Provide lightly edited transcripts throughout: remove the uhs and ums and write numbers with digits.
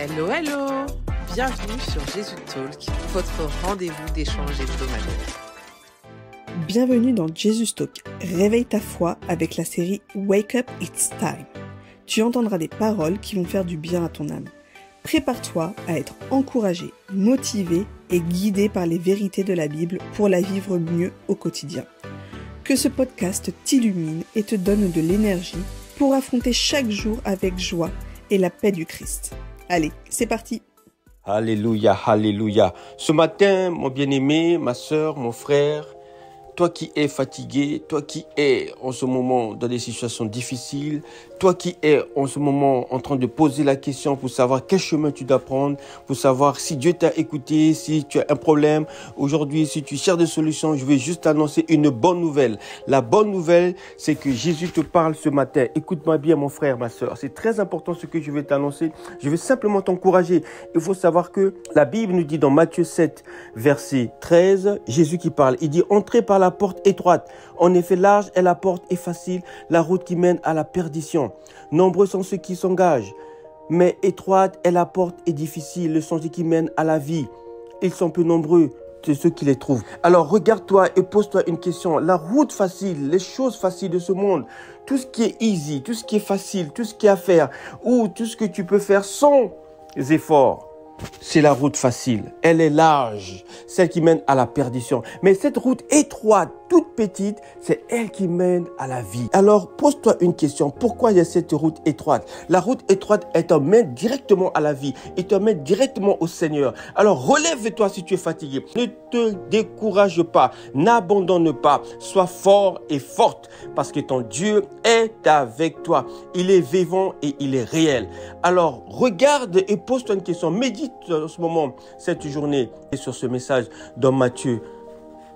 Hello, hello! Bienvenue sur Jesus Talk, votre rendez-vous d'échange hebdomadaire. Bienvenue dans Jesus Talk, réveille ta foi avec la série Wake Up It's Time. Tu entendras des paroles qui vont faire du bien à ton âme. Prépare-toi à être encouragé, motivé et guidé par les vérités de la Bible pour la vivre mieux au quotidien. Que ce podcast t'illumine et te donne de l'énergie pour affronter chaque jour avec joie et la paix du Christ. Allez, c'est parti! Alléluia, alléluia. Ce matin, mon bien-aimé, ma sœur, mon frère, toi qui es fatigué, toi qui es en ce moment dans des situations difficiles, toi qui es en ce moment en train de poser la question pour savoir quel chemin tu dois prendre, pour savoir si Dieu t'a écouté, si tu as un problème. Aujourd'hui, si tu cherches des solutions, je vais juste t'annoncer une bonne nouvelle. La bonne nouvelle, c'est que Jésus te parle ce matin. Écoute-moi bien, mon frère, ma sœur. C'est très important ce que je vais t'annoncer. Je vais simplement t'encourager. Il faut savoir que la Bible nous dit dans Matthieu 7, verset 13, Jésus qui parle, il dit « Entrez par la porte étroite. En effet, large est la porte et facile, la route qui mène à la perdition. Nombreux sont ceux qui s'engagent, mais étroite est la porte et difficile le sentier qui mène à la vie. Ils sont peu nombreux, c'est ceux qui les trouvent. » Alors regarde-toi et pose-toi une question. La route facile, les choses faciles de ce monde, tout ce qui est easy, tout ce qui est facile, tout ce qui est à faire, ou tout ce que tu peux faire sans efforts, c'est la route facile. Elle est large, celle qui mène à la perdition. Mais cette route étroite, toute petite, c'est elle qui mène à la vie. Alors, pose-toi une question. Pourquoi il y a cette route étroite? La route étroite, elle t'emmène directement à la vie. Elle t'emmène directement au Seigneur. Alors, relève-toi si tu es fatigué. Ne te décourage pas. N'abandonne pas. Sois fort et forte parce que ton Dieu est avec toi. Il est vivant et il est réel. Alors, regarde et pose-toi une question. Médite en ce moment, cette journée, et sur ce message dans Matthieu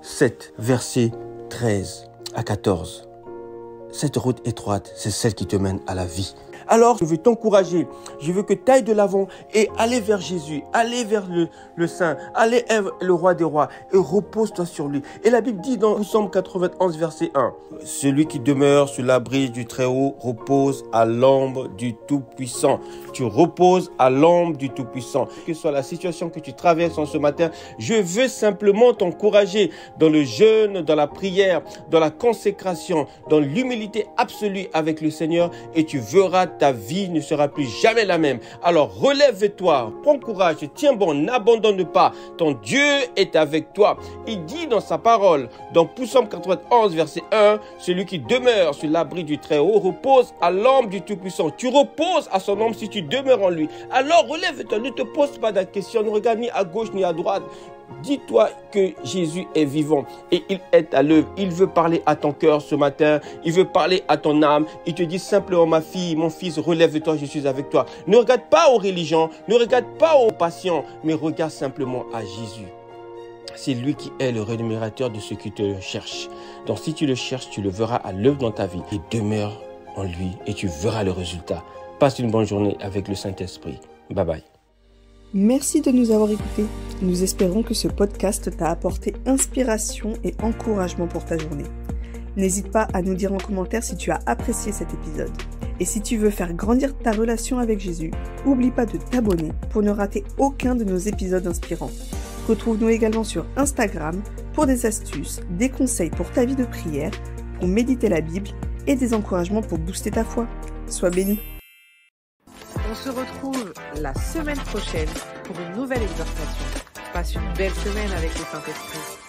7, versets 13 à 14. Cette route étroite, c'est celle qui te mène à la vie. Alors, je veux t'encourager, je veux que tu ailles de l'avant et aller vers Jésus, aller vers le Saint, aller vers le Roi des Rois et repose-toi sur lui. Et la Bible dit dans Psaume 91, verset 1, « Celui qui demeure sous l'abri du Très-Haut repose à l'ombre du Tout-Puissant. » Tu reposes à l'ombre du Tout-Puissant. Que soit la situation que tu traverses en ce matin, je veux simplement t'encourager dans le jeûne, dans la prière, dans la consécration, dans l'humilité absolue avec le Seigneur et tu verras ta vie ne sera plus jamais la même. Alors relève-toi, prends courage, tiens bon, n'abandonne pas. Ton Dieu est avec toi. Il dit dans sa parole, dans Psaume 91, verset 1, celui qui demeure sur l'abri du Très-Haut repose à l'ombre du Tout-Puissant. Tu reposes à son ombre si tu demeures en lui. Alors relève-toi, ne te pose pas de questions, ne regarde ni à gauche ni à droite. Dis-toi que Jésus est vivant et il est à l'œuvre. Il veut parler à ton cœur ce matin. Il veut parler à ton âme. Il te dit simplement, ma fille, mon fils, relève-toi, je suis avec toi. Ne regarde pas aux religions, ne regarde pas aux passions, mais regarde simplement à Jésus. C'est lui qui est le rémunérateur de ceux qui te cherchent. Donc si tu le cherches, tu le verras à l'œuvre dans ta vie. Et demeure en lui et tu verras le résultat. Passe une bonne journée avec le Saint-Esprit. Bye bye. Merci de nous avoir écoutés. Nous espérons que ce podcast t'a apporté inspiration et encouragement pour ta journée. N'hésite pas à nous dire en commentaire si tu as apprécié cet épisode. Et si tu veux faire grandir ta relation avec Jésus, n'oublie pas de t'abonner pour ne rater aucun de nos épisodes inspirants. Retrouve-nous également sur Instagram pour des astuces, des conseils pour ta vie de prière, pour méditer la Bible et des encouragements pour booster ta foi. Sois béni. On se retrouve la semaine prochaine pour une nouvelle exhortation. Passe une belle semaine avec le Saint-Esprit.